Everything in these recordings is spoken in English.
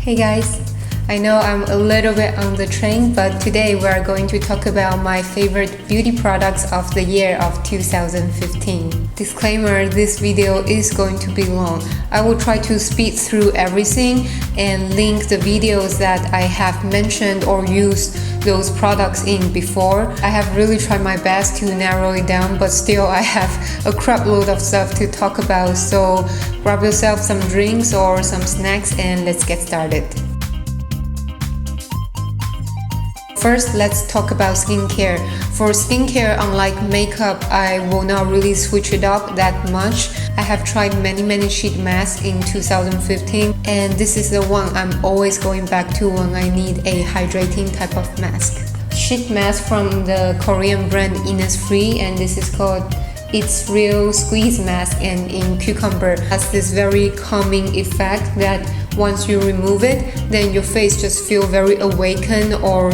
Hey guys, I know I'm a little bit on the train, but today we are going to talk about my favorite beauty products of the year of 2015. Disclaimer, this video is going to be long. I will try to speed through everything and link the videos that I have mentioned or used those products in before. I have really tried my best to narrow it down, but still I have a crap load of stuff to talk about, so grab yourself some drinks or some snacks and let's get started. First, let's talk about skincare. For skincare, unlike makeup, I will not really switch it up that much. I have tried many sheet masks in 2015, and this is the one I'm always going back to when I need a hydrating type of mask. Sheet mask from the Korean brand Innisfree, and this is called It's Real Squeeze Mask, and in cucumber has this very calming effect that once you remove it, then your face just feels very awakened, or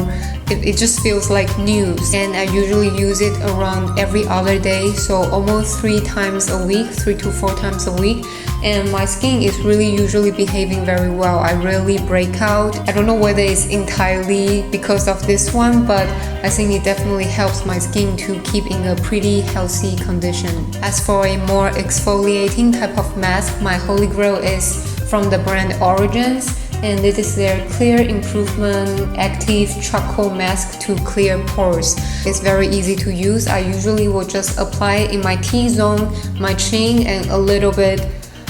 it just feels like new. And I usually use it around every other day, so almost 3 times a week, 3 to 4 times a week. And my skin is really usually behaving very well. I rarely break out. I don't know whether it's entirely because of this one, but I think it definitely helps my skin to keep in a pretty healthy condition. As for a more exfoliating type of mask, my holy grail is from the brand Origins, and this is their Clear Improvement Active Charcoal Mask to clear pores. It's very easy to use. I usually will just apply it in my T-zone, my chin, and a little bit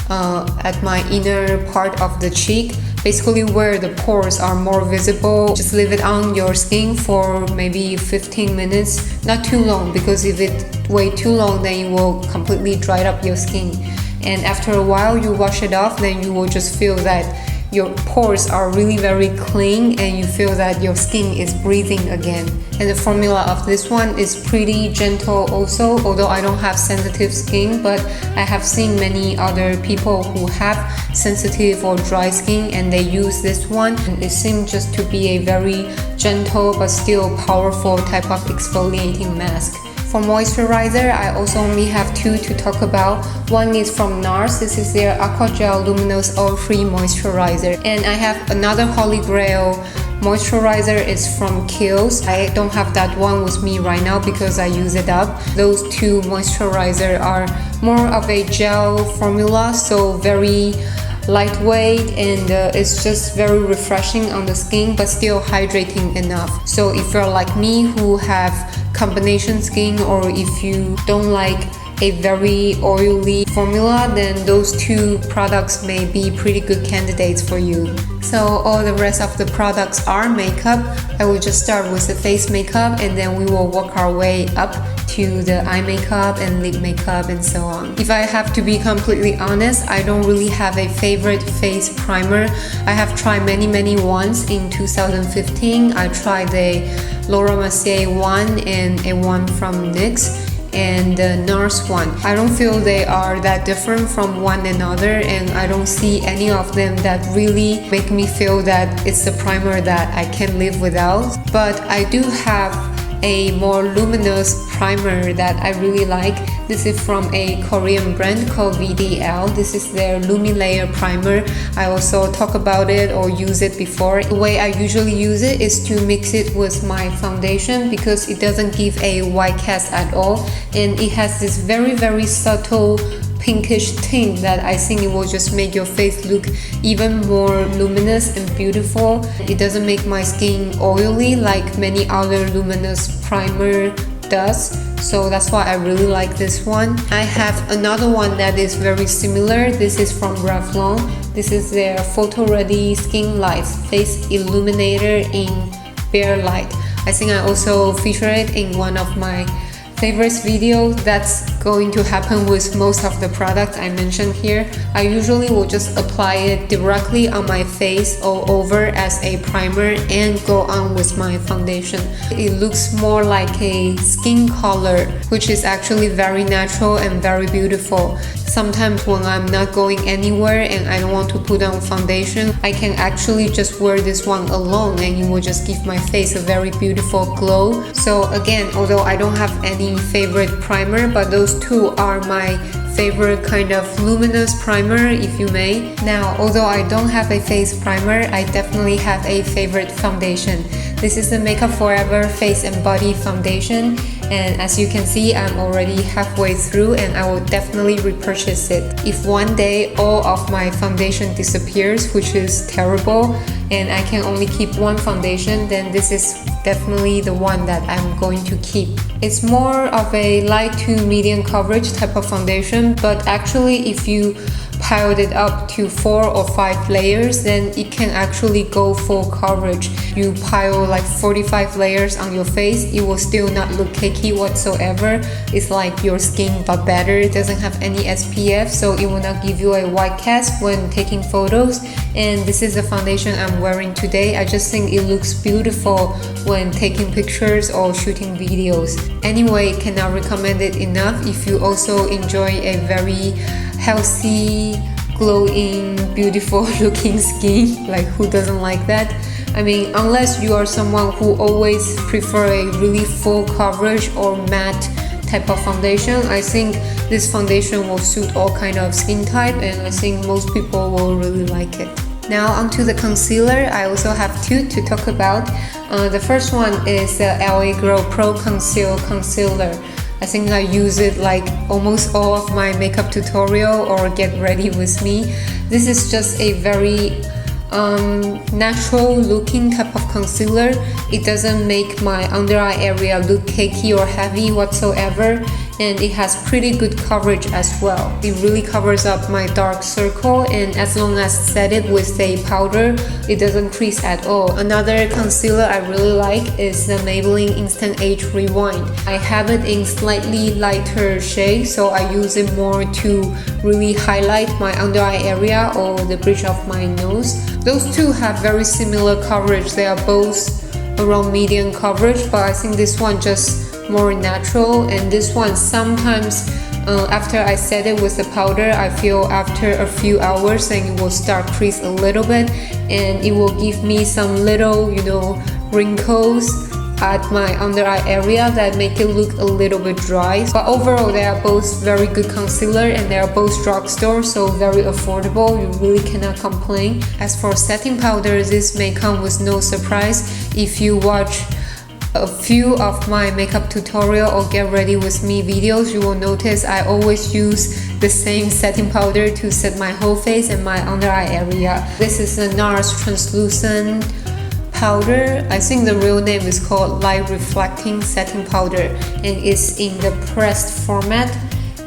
at my inner part of the cheek, basically where the pores are more visible. Just leave it on your skin for maybe 15 minutes, not too long, because if it way too long then it will completely dry up your skin. And after a while you wash it off, then you will just feel that your pores are really very clean and you feel that your skin is breathing again. And the formula of this one is pretty gentle also, although I don't have sensitive skin, but I have seen many other people who have sensitive or dry skin and they use this one, and it seems just to be a very gentle but still powerful type of exfoliating mask. For moisturizer, I also only have 2 to talk about. One is from Nars. This is their Aqua Gel Luminous Oil-Free Moisturizer. And I have another holy grail moisturizer. It's from Kiehl. I don't have that one with me right now because I use it up. Those 2 moisturizer are more of a gel formula, so very lightweight, and it's just very refreshing on the skin but still hydrating enough. So if you're like me who have combination skin, or if you don't like a very oily formula, then those 2 products may be pretty good candidates for you. So all the rest of the products are makeup. I will just start with the face makeup and then we will work our way up to the eye makeup and lip makeup and so on. If I have to be completely honest, I don't really have a favorite face primer. I have tried many ones in 2015. I tried the Laura Mercier one and a one from NYX and the Nars one. I don't feel they are that different from one another, and I don't see any of them that really make me feel that it's the primer that I can live without. But I do have a more luminous primer that I really like. This is from a Korean brand called VDL. This is their Lumilayer Primer. I also talk about it or use it before. The way I usually use it is to mix it with my foundation because it doesn't give a white cast at all, and it has this very subtle pinkish tint that I think it will just make your face look even more luminous and beautiful. It doesn't make my skin oily like many other luminous primer does, so that's why I really like this one. I have another one that is very similar. This is from Revlon. This is their PhotoReady Skinlights Face Illuminator in Bare Light. I think I also feature it in one of my favorites video. That's going to happen with most of the products I mentioned here. I usually will just apply it directly on my face all over as a primer and go on with my foundation. It looks more like a skin color, which is actually very natural and very beautiful. Sometimes when I'm not going anywhere and I don't want to put on foundation, I can actually just wear this one alone and it will just give my face a very beautiful glow. So again, although I don't have any favorite primer, but those 2 are my favorite kind of luminous primer, if you may. Now, although I don't have a face primer, I definitely have a favorite foundation. This is the Makeup Forever Face and Body Foundation, and as you can see, I'm already halfway through and I will definitely repurchase it. If one day all of my foundation disappears, which is terrible, and I can only keep one foundation, then this is definitely the one that I'm going to keep. It's more of a light to medium coverage type of foundation, but actually if you piled it up to 4 or 5 layers, then it can actually go full coverage. You pile like 45 layers on your face, it will still not look cakey whatsoever. It's like your skin but better. It doesn't have any SPF, so it will not give you a white cast when taking photos. And this is the foundation I'm wearing today. I just think it looks beautiful when taking pictures or shooting videos. Anyway, cannot recommend it enough if you also enjoy a very healthy, glowing, beautiful looking skin. Like, who doesn't like that? I mean, unless you are someone who always prefer a really full coverage or matte type of foundation, I think this foundation will suit all kind of skin type, and I think most people will really like it. Now onto the concealer. I also have two to talk about. The first one is the L.A.Girl Pro Conceal Concealer. I think I use it like almost all of my makeup tutorial or get ready with me. This is just a very natural looking type of concealer. It doesn't make my under eye area look cakey or heavy whatsoever, and it has pretty good coverage as well. It really covers up my dark circle, and as long as set it with a powder, it doesn't crease at all. Another concealer I really like is the Maybelline Instant Age Rewind. I have it in slightly lighter shade, so I use it more to really highlight my under eye area or the bridge of my nose. Those two have very similar coverage. They are both around medium coverage, but I think this one just more natural, and this one sometimes after I set it with the powder, I feel after a few hours then it will start crease a little bit, and it will give me some little, wrinkles at my under eye area that make it look a little bit dry. But overall, they are both very good concealer, and they are both drugstore, so very affordable. You really cannot complain. As for setting powder, this may come with no surprise. If you watch a few of my makeup tutorial or get ready with me videos, you will notice I always use the same setting powder to set my whole face and my under eye area. This is the Nars translucent powder. I think the real name is called Light Reflecting Setting Powder, and it's in the pressed format.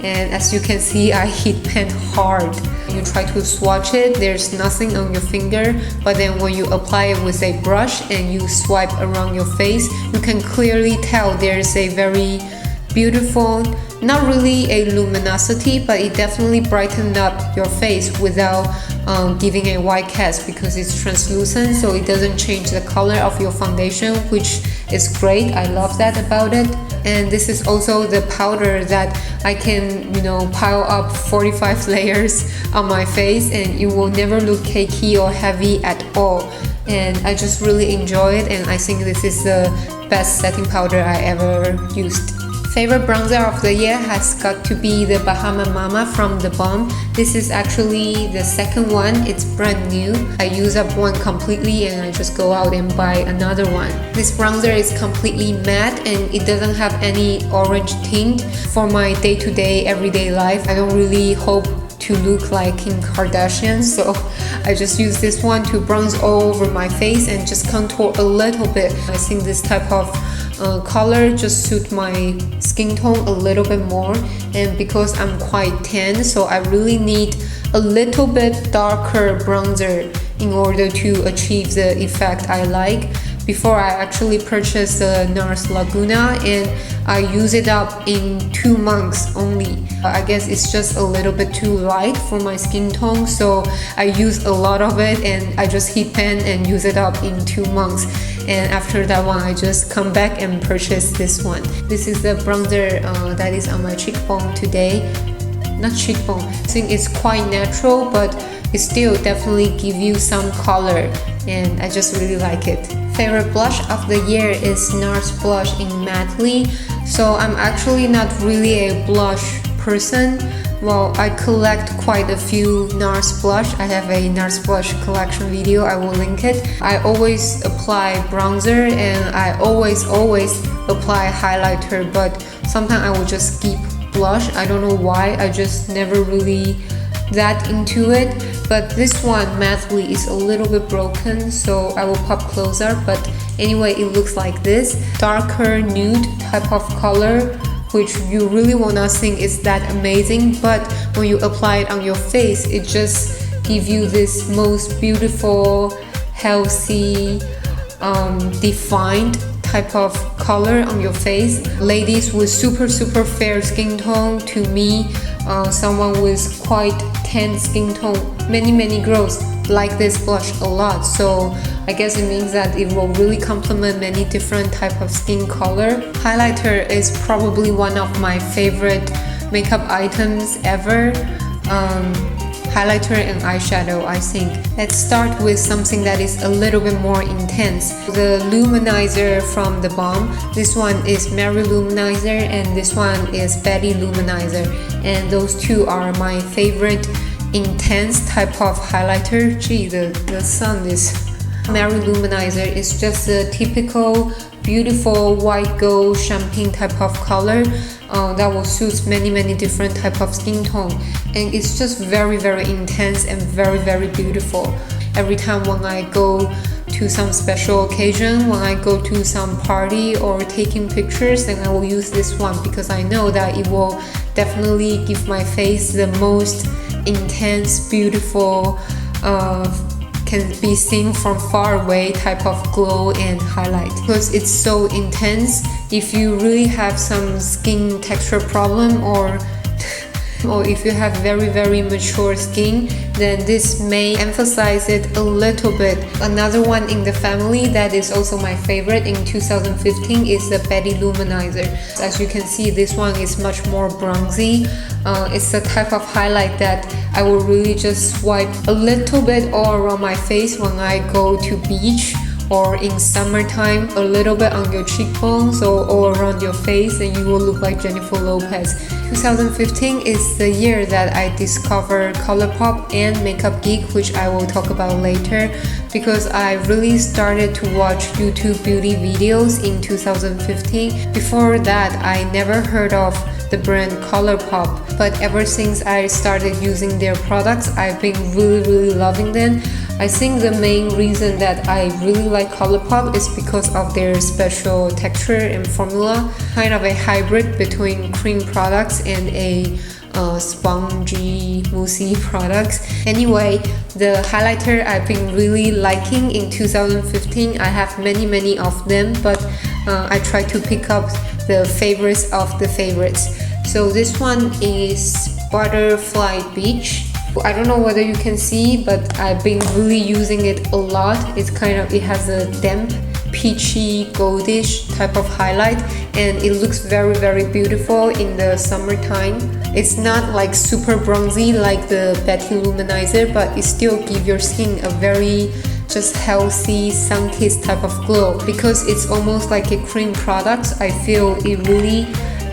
And as you can see, I heat pan hard. You try to swatch it, there's nothing on your finger, but then when you apply it with a brush and you swipe around your face, you can clearly tell there's a very beautiful, not really a luminosity, but it definitely brightened up your face without giving a white cast, because it's translucent, so it doesn't change the color of your foundation, which is great. I love that about it. And this is also the powder that I can, pile up 45 layers on my face, and it will never look cakey or heavy at all. And I just really enjoy it, and I think this is the best setting powder I ever used. Favorite bronzer of the year has got to be the Bahama Mama from theBalm. This is actually the second one. It's brand new. I use up one completely and I just go out and buy another one. This bronzer is completely matte and it doesn't have any orange tint. For my day-to-day everyday life, I don't really hope to look like Kim Kardashian, so I just use this one to bronze all over my face and just contour a little bit. I think this type of color just suit my skin tone a little bit more, and because I'm quite tan, so I really need a little bit darker bronzer in order to achieve the effect I like. Before I actually purchased the Nars Laguna, and I use it up in 2 months only. I guess it's just a little bit too light for my skin tone, so I use a lot of it and I just heat pan and use it up in 2 months. And after that one, I just come back and purchase this one. This is the bronzer that is on my cheekbone today. Not cheekbone, I think it's quite natural, but it still definitely give you some color, and I just really like it. Favorite blush of the year is Nars blush in Matte. So I'm actually not really a blush person. Well, I collect quite a few Nars blush. I have a Nars blush collection video, I will link it. I always apply bronzer and I always apply highlighter, but sometimes I will just skip blush. I don't know why, I just never really that into it. But this one mattely is a little bit broken, so I will pop closer. But anyway, it looks like this darker nude type of color, which you really will not think is that amazing, but when you apply it on your face, it just gives you this most beautiful, healthy, defined type of color on your face. Ladies with super fair skin tone, to me, someone with quite tan skin tone, many girls like this blush a lot, so I guess it means that it will really complement many different type of skin color. Highlighter is probably one of my favorite makeup items ever. Highlighter and eyeshadow, I think. Let's start with something that is a little bit more intense. The Lou Manizer from theBalm. This one is Mary Luminizer and this one is Betty Luminizer. And those two are my favorite intense type of highlighter. Gee, the sun is... Mary Luminizer is just a typical beautiful white gold champagne type of color that will suit many different type of skin tone, and it's just very intense and very beautiful. Every time when I go to some special occasion, when I go to some party or taking pictures, then I will use this one because I know that it will definitely give my face the most intense, beautiful, can be seen from far away type of glow and highlight. Because it's so intense, if you really have some skin texture problem or if you have very mature skin, then this may emphasize it a little bit. Another one in the family that is also my favorite in 2015 is the Betty Luminizer. As you can see, this one is much more bronzy. It's the type of highlight that I will really just swipe a little bit all around my face when I go to beach, or in summertime a little bit on your cheekbones or all around your face, and you will look like Jennifer Lopez. 2015 is the year that I discovered Colourpop and Makeup Geek, which I will talk about later, because I really started to watch YouTube beauty videos in 2015. Before that, I never heard of the brand Colourpop, but ever since I started using their products, I've been really loving them. I think the main reason that I really like Colourpop is because of their special texture and formula, kind of a hybrid between cream products and a spongy, moussey products. Anyway, the highlighter I've been really liking in 2015, I have many of them, but I try to pick up the favorites of the favorites. So this one is Butterfly Beach. I don't know whether you can see, but I've been really using it a lot. It has a damp, peachy, goldish type of highlight, and it looks very beautiful in the summertime. It's not like super bronzy like the Betty Luminizer, but it still gives your skin a very just healthy, sun-kissed type of glow. Because it's almost like a cream product, I feel it really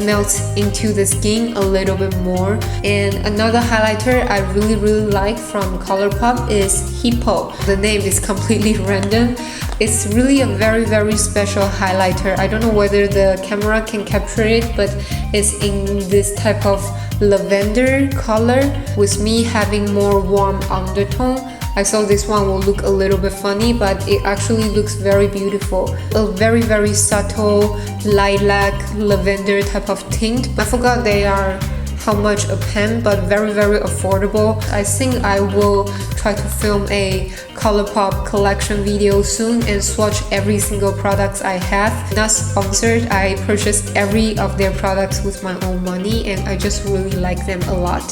melts into the skin a little bit more. And another highlighter I really like from Colourpop is Hippo. The name is completely random. It's really a very special highlighter. I don't know whether the camera can capture it, but it's in this type of lavender color with me having more warm undertone. I thought this one will look a little bit funny, but it actually looks very beautiful. A very subtle lilac lavender type of tint. I forgot they are how much a pen, but very affordable. I think I will try to film a Colourpop collection video soon and swatch every single product I have. Not sponsored, I purchased every of their products with my own money, and I just really like them a lot.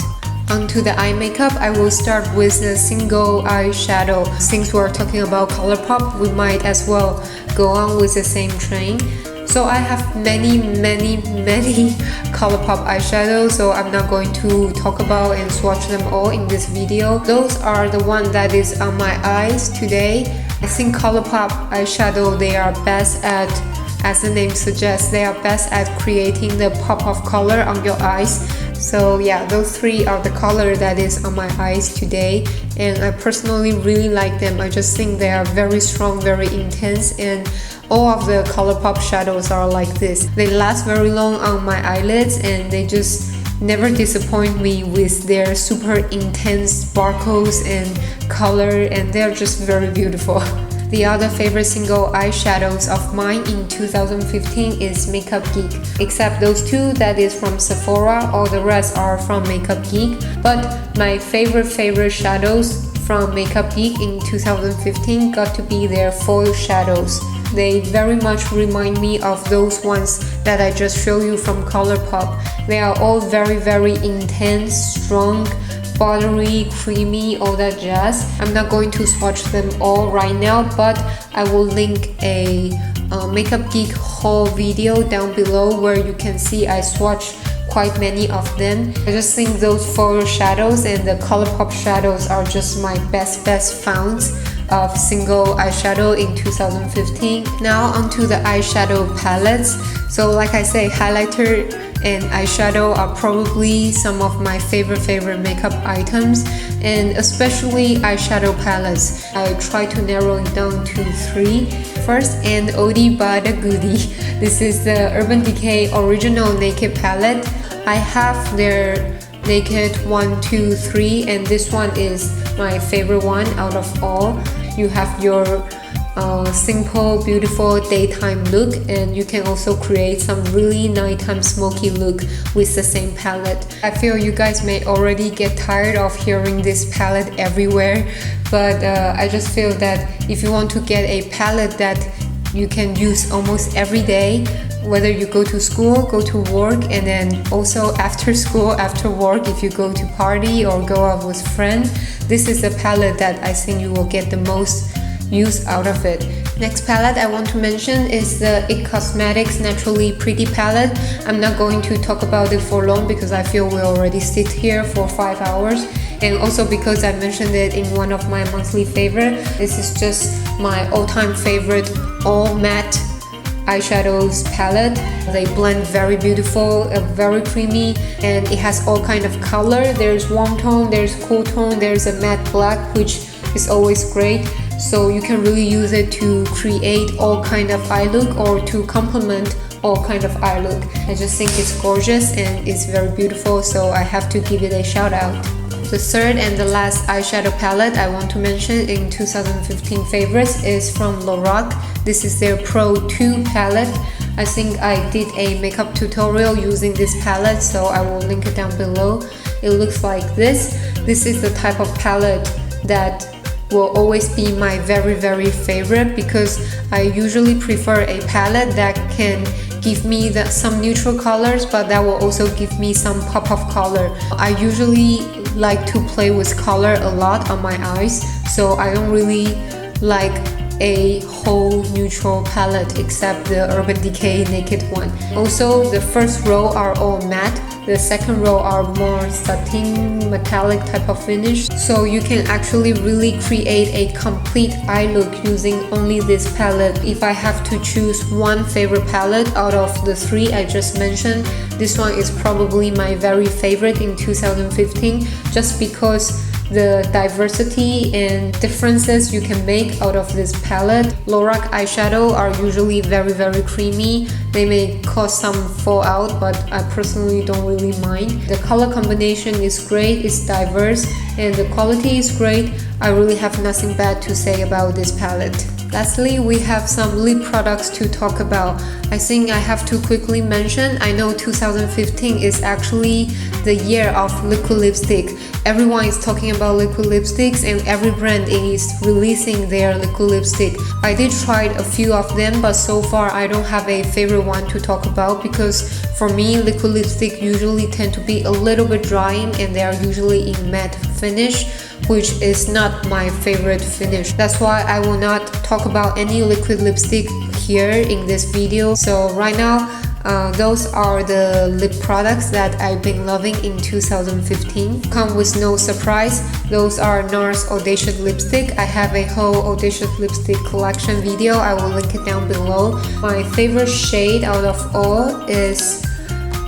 Onto the eye makeup, I will start with a single eyeshadow. Since we're talking about Colourpop, we might as well go on with the same train. So I have many Colourpop eyeshadows, so I'm not going to talk about and swatch them all in this video. Those are the one that is on my eyes today. I think Colourpop eyeshadow, they are best at, as the name suggests, they are best at creating the pop of color on your eyes. So yeah, those three are the color that is on my eyes today, and I personally really like them. I just think they are very strong, very intense, and all of the Colourpop shadows are like this. They last very long on my eyelids, and they just never disappoint me with their super intense sparkles and color, and they're just very beautiful. The other favorite single eyeshadows of mine in 2015 is Makeup Geek. Except those two that is from Sephora, all the rest are from Makeup Geek. But my favorite shadows from Makeup Geek in 2015 got to be their foil shadows. They very much remind me of those ones that I just showed you from Colourpop. They are all very intense, strong, buttery, creamy, all that jazz. I'm not going to swatch them all right now, but I will link a Makeup Geek haul video down below where you can see I swatched quite many of them. I just think those foil shadows and the Colourpop shadows are just my best founds of single eyeshadow in 2015. Now onto the eyeshadow palettes. So like I say, highlighter and eyeshadow are probably some of my favorite makeup items, and especially eyeshadow palettes. I try to narrow it down to 3. First, and oldie but a goodie. This is the Urban Decay Original Naked Palette. I have their Naked 1, 2, 3, and this one is my favorite one out of all. You have your simple, beautiful daytime look, and you can also create some really nighttime smoky look with the same palette. I feel you guys may already get tired of hearing this palette everywhere, but I just feel that if you want to get a palette that you can use almost every day, whether you go to school, go to work, and then also after school, after work, if you go to party or go out with friends, this is the palette that I think you will get the most use out of it. Next palette I want to mention is the IT Cosmetics Naturally Pretty palette. I'm not going to talk about it for long because I feel we already sit here for 5 hours, and also because I mentioned it in one of my monthly favorite. This is just my all-time favorite all matte eyeshadows palette. They blend very beautiful, very creamy, and it has all kind of color. There's warm tone, there's cool tone, there's a matte black, which is always great. So you can really use it to create all kind of eye look or to complement all kind of eye look. I just think it's gorgeous and it's very beautiful, so I have to give it a shout out. The third and the last eyeshadow palette I want to mention in 2015 favorites is from Lorac. This is their Pro 2 palette. I think I did a makeup tutorial using this palette, so I will link it down below. It looks like this. This is the type of palette that will always be my very favorite, because I usually prefer a palette that can give me some neutral colors, but that will also give me some pop of color. I usually like to play with color a lot on my eyes, so I don't really like a whole neutral palette except the Urban Decay Naked one. Also, the first row are all matte, the second row are more satin metallic type of finish, so you can actually really create a complete eye look using only this palette. If I have to choose one favorite palette out of the 3 I just mentioned, this one is probably my very favorite in 2015, just because the diversity and differences you can make out of this palette. Lorac eyeshadow are usually very creamy. They may cause some fallout, but I personally don't really mind. The color combination is great, it's diverse, and the quality is great. I really have nothing bad to say about this palette. Lastly, we have some lip products to talk about. I think I have to quickly mention, I know 2015 is actually the year of liquid lipstick. Everyone is talking about liquid lipsticks and every brand is releasing their liquid lipstick. I did try a few of them, but so far I don't have a favorite one to talk about, because for me liquid lipstick usually tend to be a little bit drying and they are usually in matte finish, which is not my favorite finish. That's why I will not talk about any liquid lipstick here in this video. So right now, those are the lip products that I've been loving in 2015. Come with no surprise, those are Nars Audacious lipstick. I have a whole Audacious lipstick collection video, I will link it down below. My favorite shade out of all is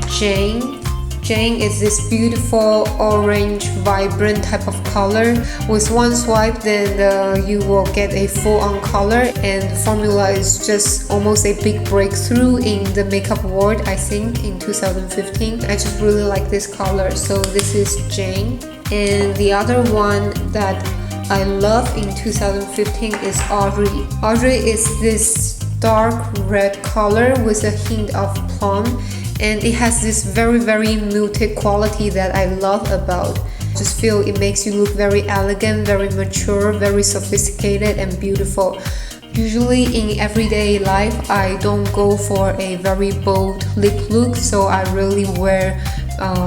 Jane, Jane is this beautiful orange vibrant type of color. With one swipe then you will get a full-on color, and the formula is just almost a big breakthrough in the makeup world, I think, in 2015. I just really like this color. So this is Jane. And the other one that I love in 2015 is Audrey. Audrey is this dark red color with a hint of plum, and it has this very muted quality that I love about. I just feel it makes you look very elegant, very mature, very sophisticated and beautiful. Usually in everyday life, I don't go for a very bold lip look, so I really wear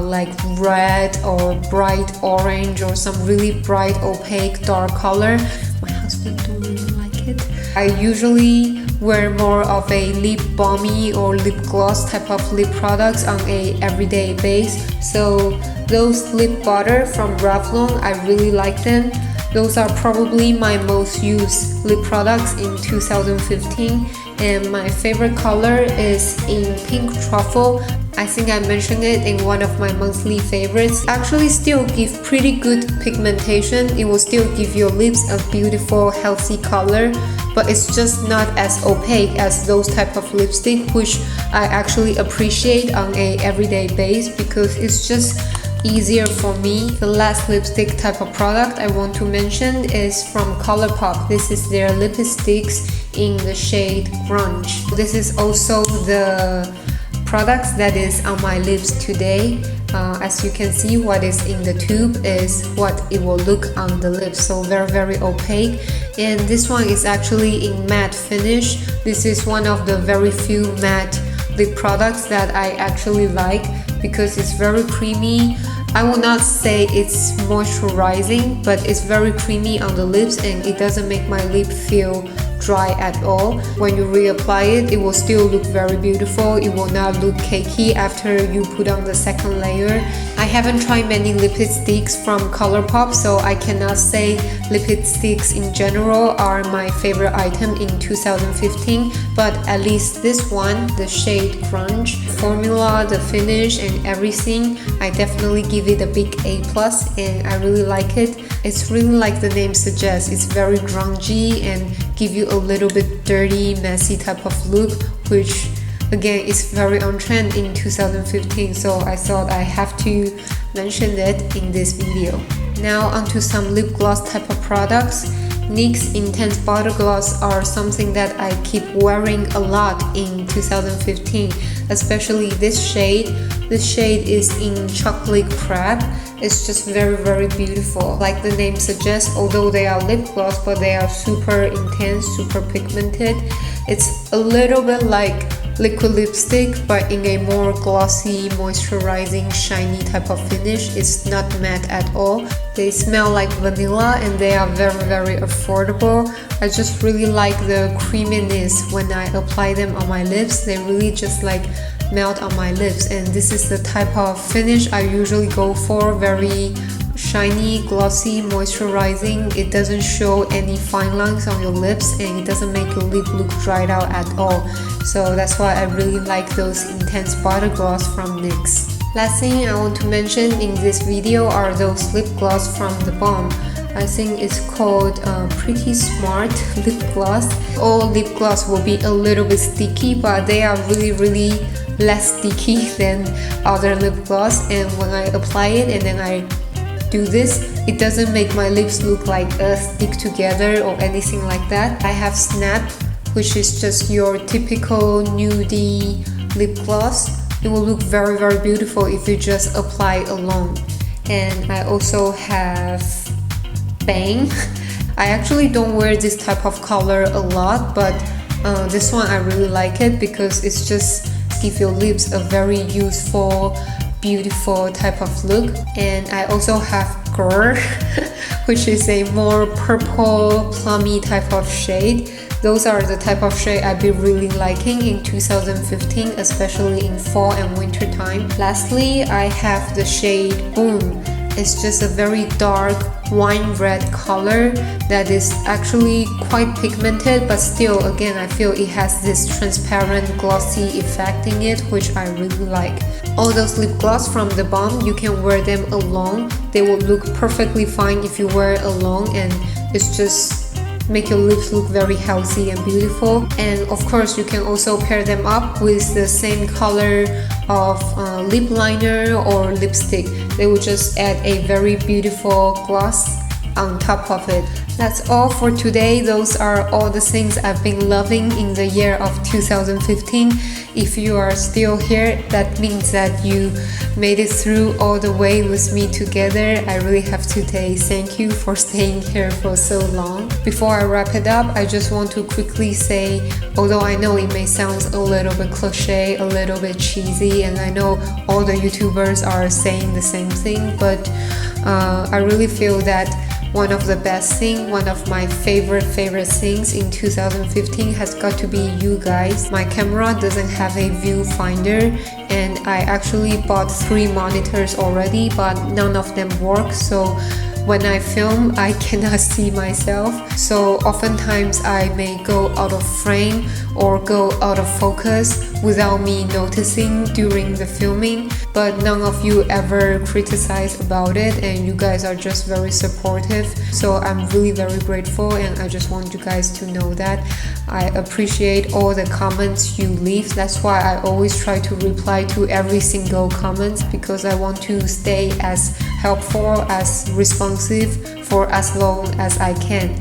like red or bright orange or some really bright opaque dark color. My husband don't really like it. I usually wear more of a lip balmy or lip gloss type of lip products on a everyday base. So those lip butter from Revlon, I really like them. Those are probably my most used lip products in 2015, and my favorite color is in pink truffle. I think I mentioned it in one of my monthly favorites. Actually still give pretty good pigmentation. It will still give your lips a beautiful healthy color, but it's just not as opaque as those type of lipstick, which I actually appreciate on a everyday base because it's just easier for me. The last lipstick type of product I want to mention is from Colourpop. This is their lipsticks in the shade Grunge. This is also the products that is on my lips today. As you can see, what is in the tube is what it will look on the lips, so very opaque. And this one is actually in matte finish. This is one of the very few matte lip products that I actually like because it's very creamy. I will not say it's moisturizing, but it's very creamy on the lips and it doesn't make my lip feel dry at all. When you reapply it, it will still look very beautiful. It will not look cakey after you put on the second layer. I haven't tried many lipsticks from Colourpop, so I cannot say lipsticks in general are my favorite item in 2015, but at least this one, the shade Grunge, formula, the finish and everything, I definitely give it a big A+, and I really like it. It's really like the name suggests, it's very grungy and give you a little bit dirty, messy type of look, which again is very on trend in 2015, so I thought I have to mention it in this video. Now onto some lip gloss type of products. NYX Intense Butter Gloss are something that I keep wearing a lot in 2015, especially this shade. This shade is in Chocolate Crab. It's just very beautiful. Like the name suggests, although they are lip gloss, but they are super intense, super pigmented. It's a little bit like liquid lipstick, but in a more glossy, moisturizing, shiny type of finish. It's not matte at all. They smell like vanilla and they are very affordable. I just really like the creaminess when I apply them on my lips. They really just like melt on my lips, and this is the type of finish I usually go for. Very shiny, glossy, moisturizing. It doesn't show any fine lines on your lips and it doesn't make your lip look dried out at all. So that's why I really like those Intense Butter Gloss from NYX. Last thing I want to mention in this video are those lip gloss from theBalm. I think it's called Pretty Smart Lip Gloss. All lip gloss will be a little bit sticky, but they are really less sticky than other lip gloss, and when I apply it and then I do this, it doesn't make my lips look like stick together or anything like that. I have Snap, which is just your typical nudie lip gloss. It will look very beautiful if you just apply alone. And I also have Bang. I actually don't wear this type of color a lot, but this one I really like it because it's just give your lips a very youthful, beautiful type of look. And I also have Girl, which is a more purple, plummy type of shade. Those are the type of shade I've been really liking in 2015, especially in fall and winter time. Lastly, I have the shade Boom. It's just a very dark wine red color that is actually quite pigmented, but still, again, I feel it has this transparent glossy effect in it, which I really like. All those lip gloss from theBalm, you can wear them alone. They will look perfectly fine if you wear it alone, and it's just make your lips look very healthy and beautiful. And of course, you can also pair them up with the same color of lip liner or lipstick. They will just add a very beautiful gloss on top of it. That's all for today. Those are all the things I've been loving in the year of 2015. If you are still here, that means that you made it through all the way with me together. I really have to say thank you for staying here for so long. Before I wrap it up, I just want to quickly say, although I know it may sound a little bit cliche, a little bit cheesy, and I know all the YouTubers are saying the same thing, but I really feel that one of the best things, one of my favorite things in 2015 has got to be you guys. My camera doesn't have a viewfinder, and I actually bought 3 monitors already, but none of them work, so when I film, I cannot see myself. So oftentimes I may go out of frame or go out of focus without me noticing during the filming, but none of you ever criticize about it, and you guys are just very supportive. So I'm really very grateful, and I just want you guys to know that I appreciate all the comments you leave. That's why I always try to reply to every single comment, because I want to stay as helpful, as responsive for as long as I can.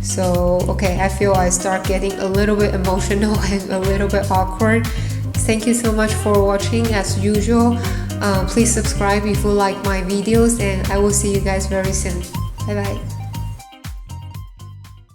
So okay, I feel I start getting a little bit emotional and a little bit awkward. Thank you so much for watching as usual. Please subscribe if you like my videos, and I will see you guys very soon. Bye bye.